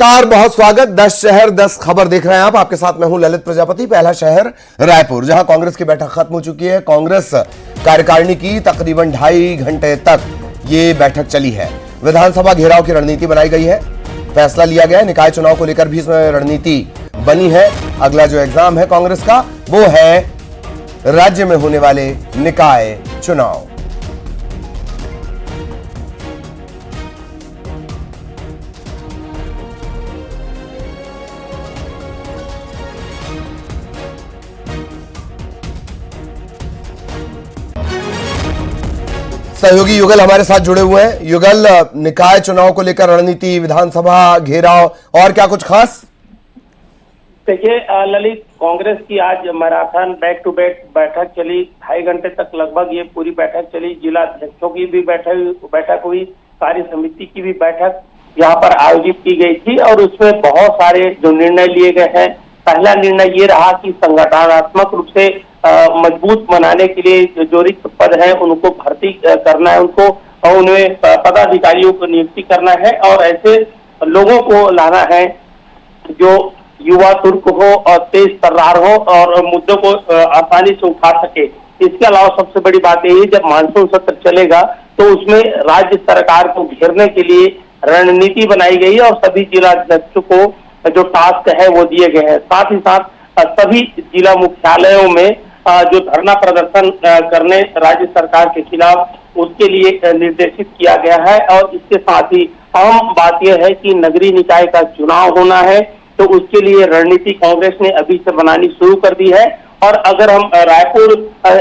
नमस्कार, बहुत स्वागत। 10 शहर 10 खबर देख रहे हैं आप। आपके साथ मैं हूं ललित प्रजापति। पहला शहर रायपुर, जहां कांग्रेस की बैठक खत्म हो चुकी है। कांग्रेस कार्यकारिणी की तकरीबन 2.5 घंटे तक ये बैठक चली है। विधानसभा घेराव की रणनीति बनाई गई है, फैसला लिया गया है। निकाय चुनाव को लेकर भी इसमें रणनीति बनी है। अगला जो एग्जाम है कांग्रेस का, वो है राज्य में होने वाले निकाय चुनाव। सहयोगी युगल हमारे साथ जुड़े हुए हैं। युगल, निकाय चुनाव को लेकर रणनीति, विधानसभा घेराव और क्या कुछ खास? देखिए ललित, कांग्रेस की आज मैराथन बैक टू बैक बैठक चली। 2.5 घंटे तक लगभग ये पूरी बैठक चली। जिला अध्यक्षों की भी बैठक हुई, कार्य समिति की भी बैठक यहाँ पर आयोजित की गई थी और उसमें बहुत सारे जो निर्णय लिए गए हैं। पहला निर्णय ये रहा कि संगठनात्मक रूप से मजबूत बनाने के लिए जो रिक्त पद है उनको भर्ती करना है, उनको और उन्हें पदाधिकारियों को नियुक्ति करना है और ऐसे लोगों को लाना है जो युवा तुर्क हो और तेज तर्रार हो और मुद्दों को आसानी से उठा सके। इसके अलावा सबसे बड़ी बात यही, जब मानसून सत्र चलेगा तो उसमें राज्य सरकार को घेरने के लिए रणनीति बनाई गई है और सभी जिला अध्यक्षों को जो टास्क है वो दिए गए हैं। साथ ही साथ सभी जिला मुख्यालयों में जो धरना प्रदर्शन करने राज्य सरकार के खिलाफ, उसके लिए निर्देशित किया गया है। और इसके साथ ही अहम बात यह है कि नगरीय निकाय का चुनाव होना है, तो उसके लिए रणनीति कांग्रेस ने अभी से बनानी शुरू कर दी है। और अगर हम रायपुर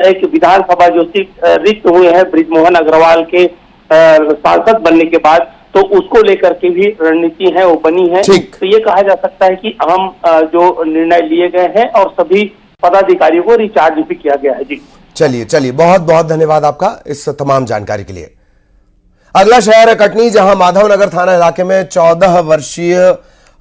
एक विधानसभा जो सीट रिक्त हुए हैं बृजमोहन अग्रवाल के सांसद बनने के बाद, तो उसको लेकर के भी रणनीति है वो बनी है। तो ये कहा जा सकता है कि अहम जो निर्णय लिए गए हैं और सभी पदाधिकारियों को रिचार्ज भी किया गया है। जी चलिए, बहुत बहुत धन्यवाद आपका इस तमाम जानकारी के लिए। अगला शहर है कटनी, जहां माधवनगर थाना इलाके में 14 वर्षीय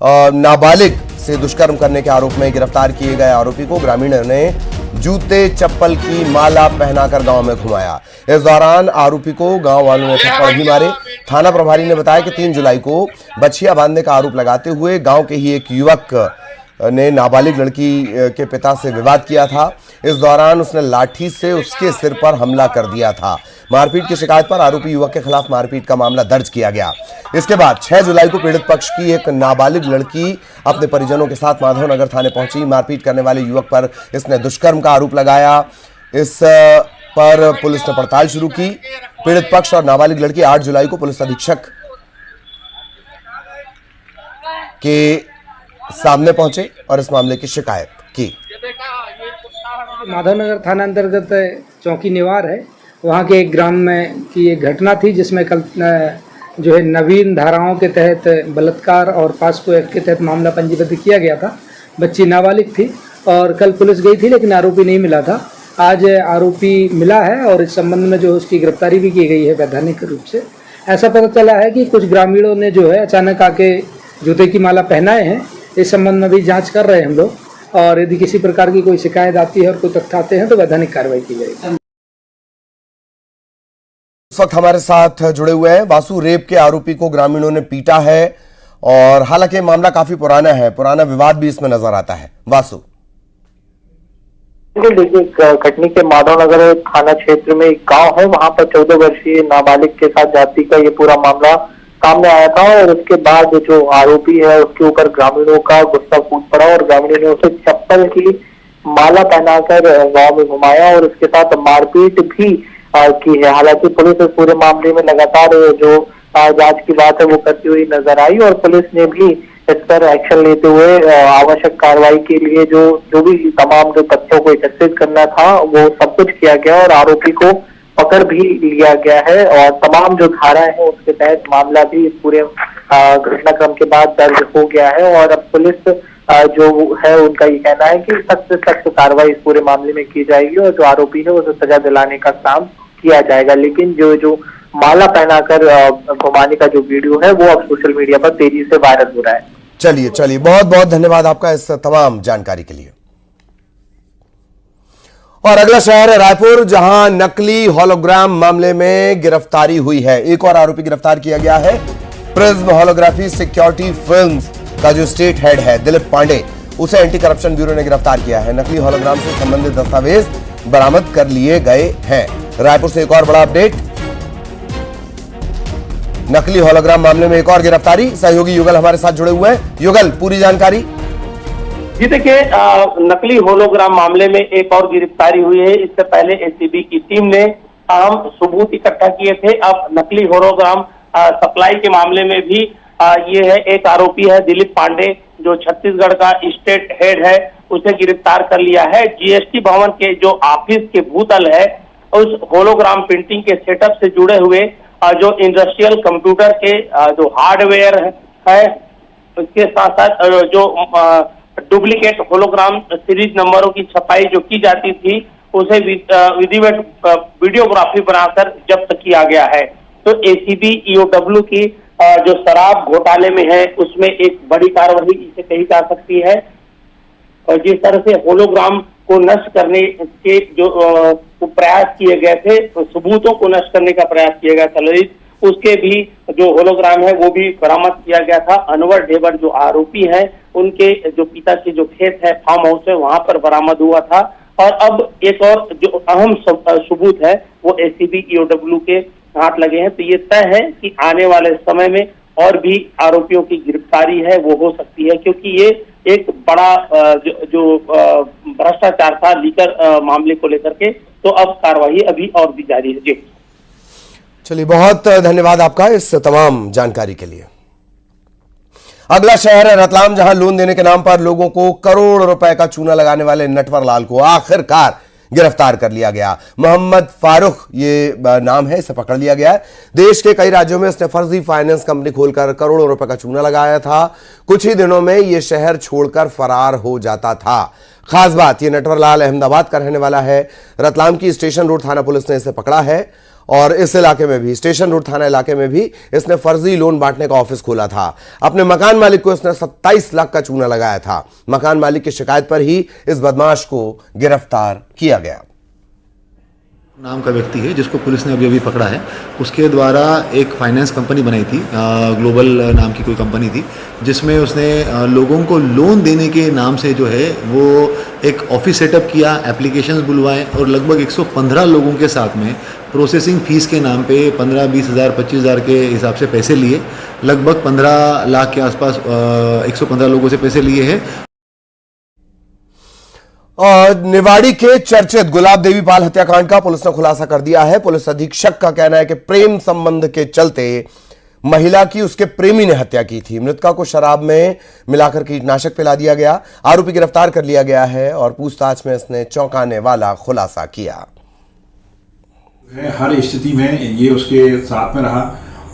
नाबालिग से दुष्कर्म करने के आरोप में गिरफ्तार किए गए आरोपी को ग्रामीणों ने जूते चप्पल की माला पहनाकर गांव में घुमाया। इस दौरान आरोपी को गांव वालों ने थप्पड़ भी मारे। थाना प्रभारी ने बताया कि 3 जुलाई को बछिया बांधने का आरोप लगाते हुए गांव के ही एक युवक ने नाबालिग लड़की के पिता से विवाद किया था। इस दौरान उसने लाठी से उसके सिर पर हमला कर दिया था। मारपीट की शिकायत पर आरोपी युवक के खिलाफ मारपीट का मामला दर्ज किया गया। इसके बाद 6 जुलाई को पीड़ित पक्ष की एक नाबालिग लड़की अपने परिजनों के साथ माधवनगर थाने पहुंची। मारपीट करने वाले युवक पर इसने दुष्कर्म का आरोप लगाया। इस पर पुलिस ने पड़ताल शुरू की। पीड़ित पक्ष और नाबालिग लड़की 8 जुलाई को पुलिस अधीक्षक के सामने पहुंचे और इस मामले की शिकायत की। माधवनगर थाना अंतर्गत चौकी निवार है, वहाँ के एक ग्राम में की एक घटना थी जिसमें कल जो है नवीन धाराओं के तहत बलात्कार और पास्को एक्ट के तहत मामला पंजीबद्ध किया गया था। बच्ची नाबालिग थी और कल पुलिस गई थी लेकिन आरोपी नहीं मिला था। आज आरोपी मिला है और इस संबंध में जो उसकी गिरफ्तारी भी की गई है वैधानिक रूप से। ऐसा पता चला है कि कुछ ग्रामीणों ने जो है अचानक आके जूते की माला पहनाए हैं। इस संबंध में भी जांच कर रहे हैं हम लोग और यदि किसी प्रकार की कोई शिकायत आती है और कोई तथ्य आते हैं तो वैधानिक कार्रवाई की जाएगी। इस वक्त हमारे साथ जुड़े हुए हैं वासु। रेप के आरोपी को ग्रामीणों ने पीटा है और हालांकि मामला काफी पुराना है, पुराना विवाद भी इसमें नजर आता है। वासु, देखिए, कटनी के माधवनगर थाना क्षेत्र में एक गांव है, वहां पर 14 वर्षीय नाबालिग के साथ जाति का ये पूरा मामला सामने आया था और उसके बाद जो आरोपी है उसके ऊपर ग्रामीणों का गुस्सा फूट पड़ा और ग्रामीणों ने उसे चप्पल की माला पहनाकर गांव में घुमाया और उसके साथ मारपीट भी की है। हालांकि पुलिस इस पूरे मामले में लगातार जो जांच की बात है वो करती हुई नजर आई और पुलिस ने भी इस पर एक्शन लेते हुए आवश्यक कार्रवाई के लिए जो भी तमाम जो तथ्यों को एकत्रित करना था वो सब कुछ किया गया और आरोपी को पकड़ भी लिया गया है और तमाम जो धाराएं हैं उसके तहत मामला भी इस पूरे घटनाक्रम के बाद दर्ज हो गया है। और अब पुलिस जो है उनका ये कहना है कि सख्त से सख्त कार्रवाई इस पूरे मामले में की जाएगी और जो आरोपी है उसे सजा दिलाने का काम किया जाएगा। लेकिन जो माला पहनाकर घुमाने का जो वीडियो है वो अब सोशल मीडिया पर तेजी से वायरल हो रहा है। चलिए, बहुत बहुत धन्यवाद आपका इस तमाम जानकारी के लिए। और अगला शहर है रायपुर, जहां नकली होलोग्राम मामले में गिरफ्तारी हुई है। एक और आरोपी गिरफ्तार किया गया है। प्रिज्म होलोग्राफी सिक्योरिटी फिल्म्स का जो स्टेट हेड है दिलीप पांडे, उसे एंटी करप्शन ब्यूरो ने गिरफ्तार किया है। नकली होलोग्राम से संबंधित दस्तावेज बरामद कर लिए गए हैं। रायपुर से एक और बड़ा अपडेट, नकली होलोग्राम मामले में एक और गिरफ्तारी। सहयोगी युगल हमारे साथ जुड़े हुए हैं। युगल, पूरी जानकारी। जी देखिए, नकली होलोग्राम मामले में एक और गिरफ्तारी हुई है। इससे पहले एसीबी की टीम ने अहम सबूत इकट्ठा किए थे। अब नकली होलोग्राम सप्लाई के मामले में भी ये है, एक आरोपी है दिलीप पांडे, जो छत्तीसगढ़ का स्टेट हेड है, उसे गिरफ्तार कर लिया है। जीएसटी भवन के जो ऑफिस के भूतल है, उस होलोग्राम प्रिंटिंग के सेटअप से जुड़े हुए जो इंडस्ट्रियल कंप्यूटर के जो हार्डवेयर है, उसके साथ साथ जो डुप्लीकेट होलोग्राम सीरीज नंबरों की छपाई जो की जाती थी, उसे विधिवत वीडियोग्राफी बनाकर जब्त किया गया है। तो एसीबी ईओडब्ल्यू की जो शराब घोटाले में है, उसमें एक बड़ी कार्रवाई इसे कही जा सकती है। और जिस तरह से होलोग्राम को नष्ट करने के जो प्रयास किए गए थे, तो सबूतों को नष्ट करने का प्रयास किया गया था ललित, उसके भी जो होलोग्राम है वो भी बरामद किया गया था। अनवर ढेबर जो आरोपी है, उनके जो पिता के जो खेत है, फार्म हाउस है, वहां पर बरामद हुआ था। और अब एक और जो अहम सबूत है वो एसीबी ईओडब्ल्यू के हाथ लगे हैं। तो ये तय है कि आने वाले समय में और भी आरोपियों की गिरफ्तारी है वो हो सकती है, क्योंकि ये एक बड़ा जो भ्रष्टाचार था लीकर मामले को लेकर के। तो अब कार्रवाई अभी और भी जारी है। जी चलिए, बहुत धन्यवाद आपका इस तमाम जानकारी के लिए। अगला शहर है रतलाम, जहां लोन देने के नाम पर लोगों को करोड़ रुपए का चूना लगाने वाले नटवर लाल को आखिरकार गिरफ्तार कर लिया गया। मोहम्मद फारूक ये नाम है, इसे पकड़ लिया गया है। देश के कई राज्यों में इसने फर्जी फाइनेंस कंपनी खोलकर करोड़ों रुपए का चूना लगाया था। कुछ ही दिनों में यह शहर छोड़कर फरार हो जाता था। खास बात, यह नटवर लाल अहमदाबाद का रहने वाला है। रतलाम की स्टेशन रोड थाना पुलिस ने इसे पकड़ा है और इस इलाके में भी, स्टेशन रोड थाना इलाके में भी इसने फर्जी लोन बांटने का ऑफिस खोला था। अपने मकान मालिक को इसने 27 लाख का चूना लगाया था। मकान मालिक की शिकायत पर ही इस बदमाश को गिरफ्तार किया गया। नाम का व्यक्ति है जिसको पुलिस ने अभी पकड़ा है। उसके द्वारा एक फाइनेंस कंपनी बनाई थी, ग्लोबल नाम की कोई कंपनी थी, जिसमें उसने लोगों को लोन देने के नाम से जो है वो एक ऑफिस सेटअप किया, एप्लीकेशंस बुलवाए और लगभग 115 लोगों के साथ में प्रोसेसिंग फीस के नाम पे 15-20 हज़ार 25 हज़ार के हिसाब से पैसे लिए। लगभग 15 लाख के आसपास 115 लोगों से पैसे लिए हैं। और निवाड़ी के चर्चित गुलाब देवी पाल हत्याकांड का पुलिस ने खुलासा कर दिया है। पुलिस अधीक्षक का कहना है कि प्रेम संबंध के चलते महिला की उसके प्रेमी ने हत्या की थी। मृतका को शराब में मिलाकर कीटनाशक पिला दिया गया। आरोपी गिरफ्तार कर लिया गया है और पूछताछ में इसने चौंकाने वाला खुलासा किया। हर स्थिति में ये उसके साथ में रहा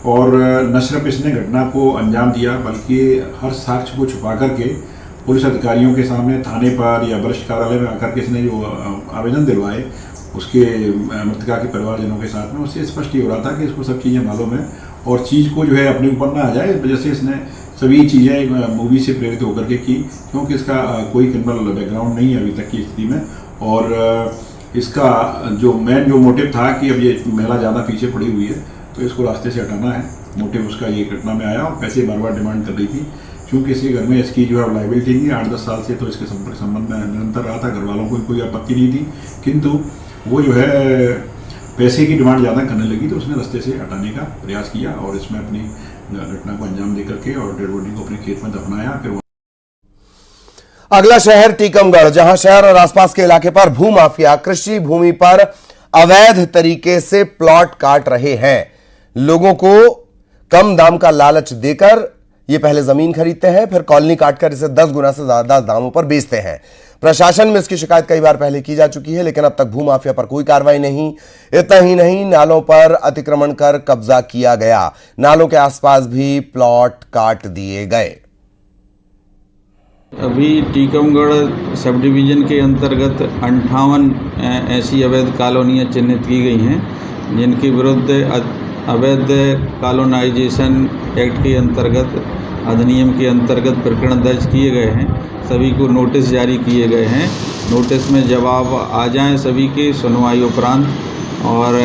और न सिर्फ इसने घटना को अंजाम दिया, बल्कि हर साक्ष्य को छुपा करके पुलिस अधिकारियों के सामने थाने पर या वरिष्ठ कार्यालय में आकर के इसने जो आवेदन दिलवाए उसके मृतका के परिवारजनों के साथ में, उससे स्पष्ट ही हो रहा था कि इसको सब चीज़ें मालूम है और चीज़ को जो है अपने ऊपर ना आ जाए, इस वजह से इसने सभी चीज़ें मूवी से प्रेरित होकर के की, क्योंकि इसका कोई क्रिमिनल बैकग्राउंड नहीं है अभी तक की स्थिति में। और इसका जो मेन जो मोटिव था कि अब ये महिला ज़्यादा पीछे पड़ी हुई है तो इसको रास्ते से हटाना है, मोटिव उसका ये घटना में आया और पैसे बार बार डिमांड कर रही थी। क्योंकि इसके घर में इसकी जो है लाइबिलिटी नहीं, 8-10 साल से तो इसके संबंध में निरंतर रहा था, घर वालों को कोई आपत्ति नहीं थी, किंतु वो जो है पैसे की डिमांड ज़्यादा करने लगी तो उसने रास्ते से हटाने का प्रयास किया और इसमें अपनी घटना को अंजाम दे करके और डेड बॉडी को अपने खेत में दफनाया। फिर अगला शहर टीकमगढ़, जहां शहर और आसपास के इलाके पर भूमाफिया कृषि भूमि पर अवैध तरीके से प्लॉट काट रहे हैं। लोगों को कम दाम का लालच देकर ये पहले जमीन खरीदते हैं, फिर कॉलोनी काटकर इसे 10 गुना से ज्यादा दामों पर बेचते हैं। प्रशासन में इसकी शिकायत कई बार पहले की जा चुकी है, लेकिन अब तक भूमाफिया पर कोई कार्रवाई नहीं। इतना ही नहीं, नालों पर अतिक्रमण कर कब्जा किया गया। नालों के आसपास भी प्लॉट काट दिए गए। अभी टीकमगढ़ सब डिवीज़न के अंतर्गत 58 ऐसी अवैध कॉलोनियाँ चिन्हित की गई हैं, जिनके विरुद्ध अवैध कॉलोनाइजेशन एक्ट के अंतर्गत, अधिनियम के अंतर्गत प्रकरण दर्ज किए गए हैं। सभी को नोटिस जारी किए गए हैं। नोटिस में जवाब आ जाएं सभी के सुनवाई उपरांत और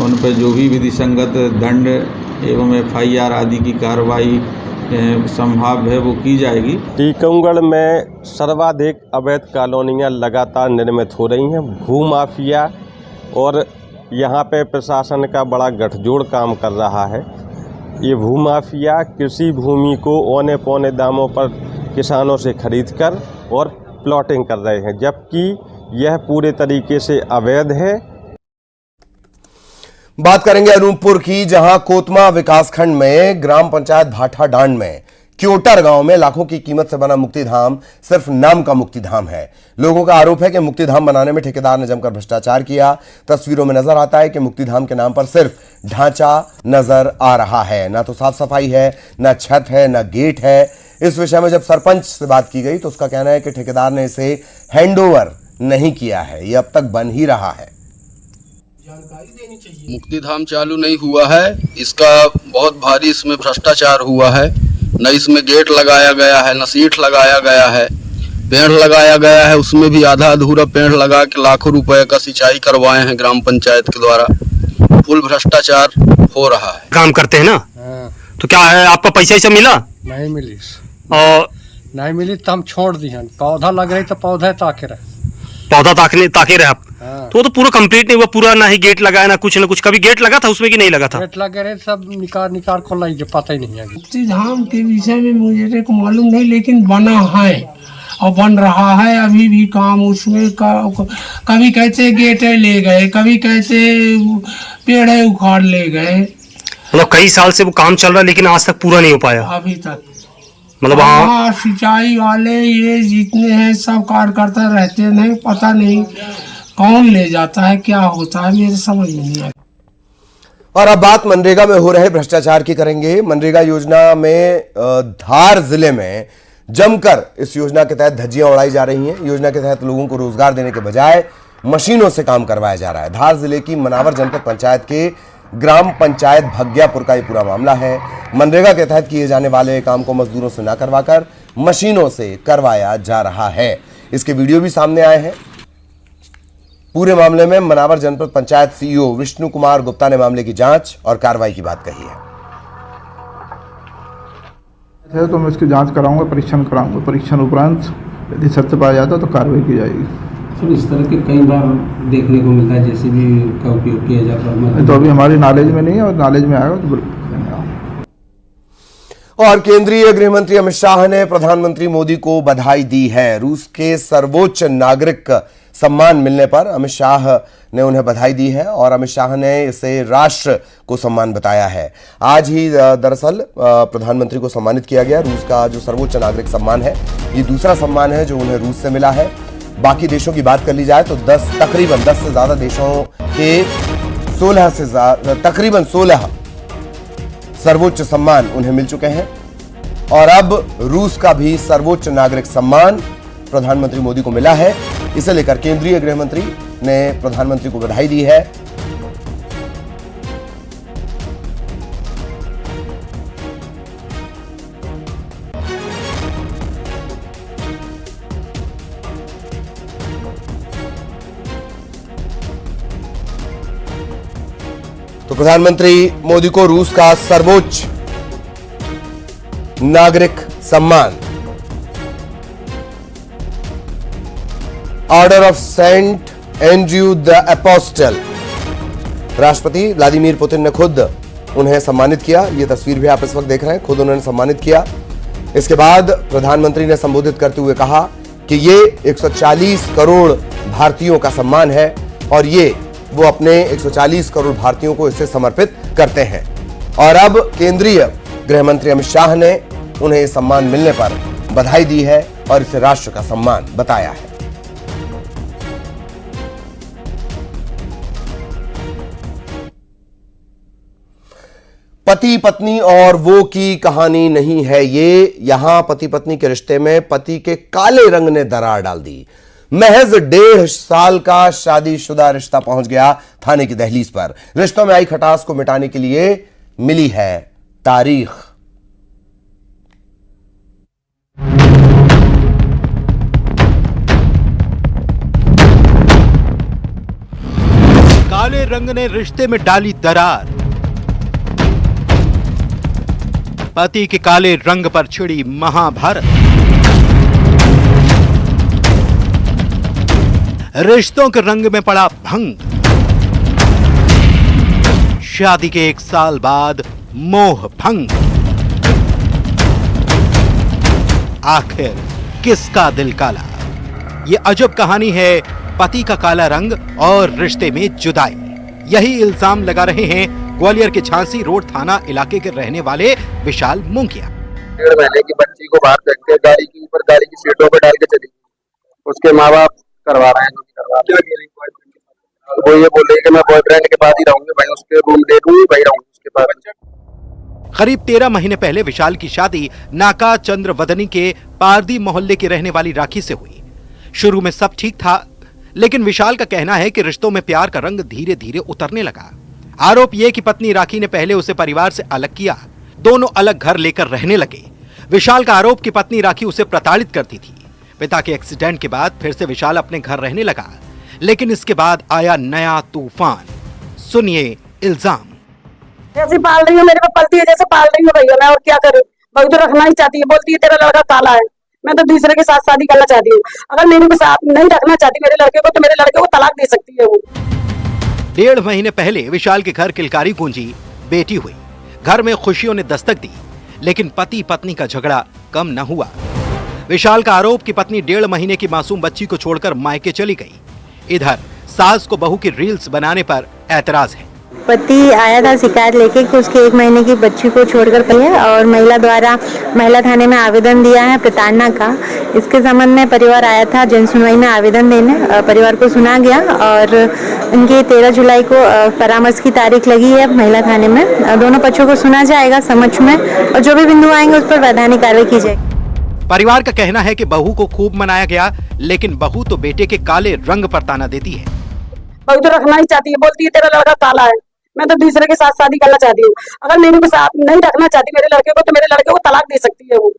उन पर जो भी विधि संगत दंड एवं FIR आदि की कार्रवाई संभाव्य है वो की जाएगी। टीकमगढ़ में सर्वाधिक अवैध कॉलोनियां लगातार निर्मित हो रही हैं। भूमाफिया और यहाँ पे प्रशासन का बड़ा गठजोड़ काम कर रहा है। ये भूमाफिया कृषि भूमि को औने पौने दामों पर किसानों से खरीदकर और प्लॉटिंग कर रहे हैं, जबकि यह पूरे तरीके से अवैध है। बात करेंगे अनूपपुर की, जहां कोतमा विकासखंड में ग्राम पंचायत भाठा डांड में क्योटर गांव में लाखों की कीमत से बना मुक्तिधाम सिर्फ नाम का मुक्तिधाम है। लोगों का आरोप है कि मुक्तिधाम बनाने में ठेकेदार ने जमकर भ्रष्टाचार किया। तस्वीरों में नजर आता है कि मुक्तिधाम के नाम पर सिर्फ ढांचा नजर आ रहा है, ना तो साफ सफाई है, ना छत है, ना गेट है। इस विषय में जब सरपंच से बात की गई तो उसका कहना है कि ठेकेदार ने इसे हैंडओवर नहीं किया है, यह अब तक बन ही रहा है। मुक्तिधाम चालू नहीं हुआ है, इसका बहुत भारी इसमें भ्रष्टाचार हुआ है। न इसमें गेट लगाया गया है, न सीट लगाया गया है। पेड़ लगाया गया है, उसमें भी आधा अधूरा पेड़ लगा के लाखों रुपए का सिंचाई करवाए हैं ग्राम पंचायत के द्वारा। फुल भ्रष्टाचार हो रहा है। काम करते हैं ना, तो क्या है आपका पैसा ऐसा मिला? नहीं मिली, और नहीं मिली तो हम छोड़ दिए। पौधा लग रही तो पौधा ताके रहे, पौधा ताके रहे आप। तो वो तो पूरा कंप्लीट नहीं हुआ, पूरा ना ही गेट लगाया ना कुछ। कभी गेट लगा था उसमें कि नहीं लगा था? गेट लगे रहे, सब निकाल खोला, जो पता ही नहीं है। मुक्तिधाम के विषय में मुझे को मालूम नहीं, लेकिन बना है और बन रहा है अभी भी काम उसमें कभी कहते गेट ले गए, कभी कहते पेड़ उखाड़ ले गए। मतलब कई साल से वो काम चल रहा है लेकिन आज तक पूरा नहीं हो पाया अभी तक। मतलब हाँ, सिंचाई वाले ये जितने हैं सब कार्यकर्ता रहते हैं, पता नहीं कौन ले जाता है, क्या होता है, मेरे समझ में नहीं आता। और अब बात मनरेगा में हो रहे भ्रष्टाचार की करेंगे। मनरेगा योजना में धार जिले में जमकर इस योजना के तहत धज्जियां उड़ाई जा रही हैं। योजना के तहत लोगों को रोजगार देने के बजाय मशीनों से काम करवाया जा रहा है। धार जिले की मनावर जनपद पंचायत के ग्राम पंचायत भग्यापुर का ये पूरा मामला है। मनरेगा के तहत किए जाने वाले काम को मजदूरों से न करवाकर मशीनों से करवाया जा रहा है। इसके वीडियो भी सामने आए हैं। पूरे मामले में मनावर जनपद पंचायत सीईओ विष्णु कुमार गुप्ता ने मामले की जांच और कार्रवाई की बात कही है। तो मैं इसकी जांच कराऊंगा, परीक्षण कराऊंगा। परीक्षण उपरांत यदि सत्य पाया जाता तो कार्रवाई की जाएगी। इस तरह के कई बार देखने को मिलता है, जैसे भी का उपयोग किया जाता है। तो अभी हमारी नॉलेज में नहीं है, और नॉलेज में आएगा तो बिल्कुल। और केंद्रीय गृह मंत्री अमित शाह ने प्रधानमंत्री मोदी को बधाई दी है। रूस के सर्वोच्च नागरिक सम्मान मिलने पर अमित शाह ने उन्हें बधाई दी है और अमित शाह ने इसे राष्ट्र को सम्मान बताया है। आज ही दरअसल प्रधानमंत्री को सम्मानित किया गया। रूस का जो सर्वोच्च नागरिक सम्मान है, ये दूसरा सम्मान है जो उन्हें रूस से मिला है। बाकी देशों की बात कर ली जाए तो तकरीबन 10 से ज्यादा देशों के 16 से तकरीबन 16 सर्वोच्च सम्मान उन्हें मिल चुके हैं। और अब रूस का भी सर्वोच्च नागरिक सम्मान प्रधानमंत्री मोदी को मिला है। इसे लेकर केंद्रीय गृह मंत्री ने प्रधानमंत्री को बधाई दी है। तो प्रधानमंत्री मोदी को रूस का सर्वोच्च नागरिक सम्मान order of Saint Andrew the Apostle, राष्ट्रपति व्लादिमीर पुतिन ने खुद उन्हें सम्मानित किया। यह तस्वीर भी आप इस वक्त देख रहे हैं, खुद उन्होंने सम्मानित किया। इसके बाद प्रधानमंत्री ने संबोधित करते हुए कहा कि ये 140 करोड़ भारतीयों का सम्मान है और ये वो अपने 140 करोड़ भारतीयों को इसे समर्पित करते हैं। और अब केंद्रीय गृह मंत्री अमित शाह ने उन्हें सम्मान मिलने पर बधाई दी है और इसे राष्ट्र का सम्मान बताया है। पति पत्नी और वो की कहानी नहीं है ये। यहां पति पत्नी के रिश्ते में पति के काले रंग ने दरार डाल दी। महज 1.5 साल का शादीशुदा रिश्ता पहुंच गया थाने की दहलीज पर। रिश्तों में आई खटास को मिटाने के लिए मिली है तारीख। काले रंग ने रिश्ते में डाली दरार। पति के काले रंग पर छिड़ी महाभारत। रिश्तों के रंग में पड़ा भंग। शादी के 1 साल बाद मोह भंग। आखिर किसका दिल काला? ये अजब कहानी है पति का काला रंग और रिश्ते में जुदाई। यही इल्जाम लगा रहे हैं ग्वालियर के झांसी रोड थाना इलाके के रहने वाले विशाल मुंगिया। 1.5 महीने की बच्ची को बाहर फेंक के गाड़ी के ऊपर गाड़ी की सीटों पर डाल के चली, उसके माँ बाप करवा रहे हैं। वो ये बोल रही है कि मैं बॉयफ्रेंड के पास ही रहूंगी, भाई उसके रूम ले लूंगी, भाई रहूंगी उसके पास। करीब 13 महीने पहले विशाल की शादी नाका चंद्रवदनी के पारदी मोहल्ले की रहने वाली राखी से हुई। शुरू में सब ठीक था, लेकिन विशाल का कहना है कि रिश्तों में प्यार का रंग धीरे धीरे उतरने लगा। आरोप यह कि पत्नी राखी ने पहले उसे परिवार से अलग किया, दोनों अलग घर लेकर रहने लगे। विशाल का आरोप कि पत्नी राखी उसे प्रताड़ित करती थी। पिता के एक्सीडेंट के बाद फिर से विशाल अपने घर रहने लगा, लेकिन इसके बाद आया नया तूफान। सुनिए इल्जाम। जैसे पाल रही हूँ, मेरे पे पलती है जैसे पाल रही हूँ भैया, मैं और क्या करूँ। बहू तो रखना ही चाहती है, बोलती है तेरा लड़का काला है, मैं तो दूसरे के साथ शादी करना चाहती हूँ। अगर मेरे को साथ नहीं रखना चाहती मेरे लड़के को, तो मेरे लड़के को तलाक दे सकती है वो। 1.5 महीने पहले विशाल के घर किलकारी गूंजी, बेटी हुई। घर में खुशियों ने दस्तक दी, लेकिन पति पत्नी का झगड़ा कम न हुआ। विशाल का आरोप कि पत्नी 1.5 महीने की मासूम बच्ची को छोड़कर मायके चली गई। इधर सास को बहू की रील्स बनाने पर ऐतराज है। पति आया था शिकायत लेके कि उसके 1 महीने की बच्ची को छोड़कर गई है और महिला द्वारा महिला थाने में आवेदन दिया है प्रताड़ना का। इसके संबंध में परिवार आया था जन सुनवाई में आवेदन देने। परिवार को सुना गया और उनकी 13 जुलाई को परामर्श की तारीख लगी है महिला थाने में। दोनों पक्षों को सुना जाएगा समक्ष में और जो भी बिंदु आएंगे उस पर वैधानिक कार्रवाई की जाएगी। परिवार का कहना है कि बहू को खूब मनाया गया, लेकिन बहू तो बेटे के काले रंग पर ताना देती है। बहू तो रखना ही चाहती है, बोलती है तेरा लड़का काला है, मैं तो दूसरे के साथ शादी करना चाहती हूँ। अगर मेरे को साथ नहीं रखना चाहती मेरे लड़के को, तो मेरे लड़के को तलाक दे सकती है वो।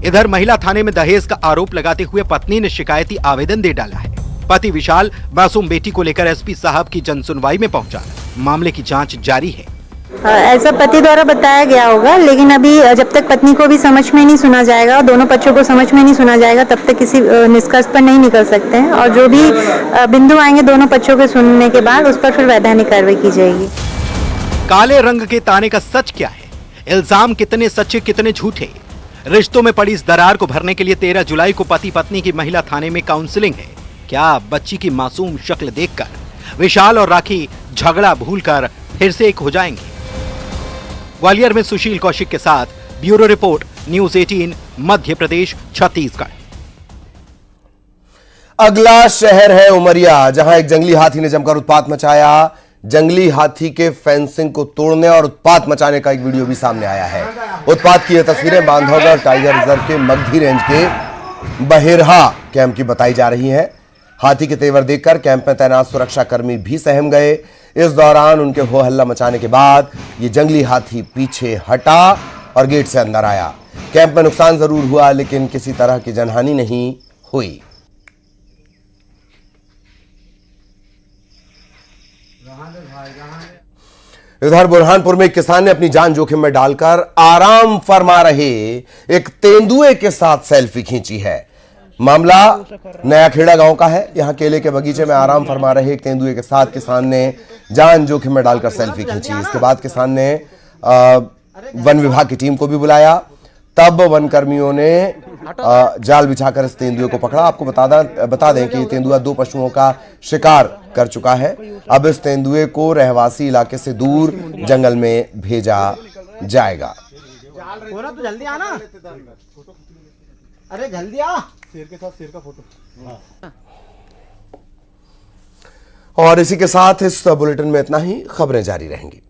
इधर महिला थाने में दहेज का आरोप लगाते हुए पत्नी ने शिकायती आवेदन दे डाला है। पति विशाल मासूम बेटी को लेकर एसपी साहब की जनसुनवाई में पहुंचा। मामले की जांच जारी है। ऐसा पति द्वारा बताया गया होगा, लेकिन अभी जब तक पत्नी को भी समझ में नहीं सुना जाएगा, दोनों पक्षों को समझ में नहीं सुना जाएगा, तब तक किसी निष्कर्ष पर नहीं निकल सकते हैं। और जो भी बिंदु आएंगे दोनों पक्षों के सुनने के बाद उस पर फिर वैधानिक कार्रवाई की जाएगी। काले रंग के ताने का सच क्या है? इल्जाम कितने सच्चे कितने झूठे? रिश्तों में पड़ी इस दरार को भरने के लिए 13 जुलाई को पति पत्नी की महिला थाने में काउंसलिंग है। क्या बच्ची की मासूम शक्ल देखकर विशाल और राखी झगड़ा भूलकर फिर से एक हो जाएंगे? ग्वालियर में सुशील कौशिक के साथ bureau report, news 18 Madhya Pradesh Chhattisgarh. अगला शहर है उमरिया, जहां एक जंगली हाथी ने जमकर उत्पात मचाया। जंगली हाथी के फेंसिंग को तोड़ने और उत्पात मचाने का एक वीडियो भी सामने आया है। उत्पात की ये तस्वीरें बांधवगढ़ टाइगर रिजर्व के मगधी रेंज के बहेरहा कैंप की बताई जा रही हैं। हाथी के तेवर देखकर कैंप में तैनात सुरक्षाकर्मी भी सहम गए। इस दौरान उनके हो हल्ला मचाने के बाद ये जंगली हाथी पीछे हटा और गेट से अंदर आया। कैंप में नुकसान जरूर हुआ, लेकिन किसी तरह की जनहानि नहीं हुई। इधर बुरहानपुर में एक किसान ने अपनी जान जोखिम में डालकर आराम फरमा रहे एक तेंदुए के साथ सेल्फी खींची है। मामला नया खेड़ा गांव का है। यहां केले के बगीचे में आराम फरमा रहे एक तेंदुए के साथ किसान ने जान जोखिम में डालकर सेल्फी खींची। इसके बाद किसान ने वन विभाग की टीम को भी बुलाया। तब वन कर्मियों ने जाल बिछाकर इस तेंदुए को पकड़ा। आपको बता दें कि ये तेंदुआ 2 पशुओं का शिकार कर चुका है। अब इस तेंदुए को रहवासी इलाके से दूर जंगल में भेजा जाएगा। तो जल्दी आना, अरे जल्दी आ, शेर के साथ शेर का फोटो। और इसी के साथ इस बुलेटिन में इतना ही। खबरें जारी रहेंगी।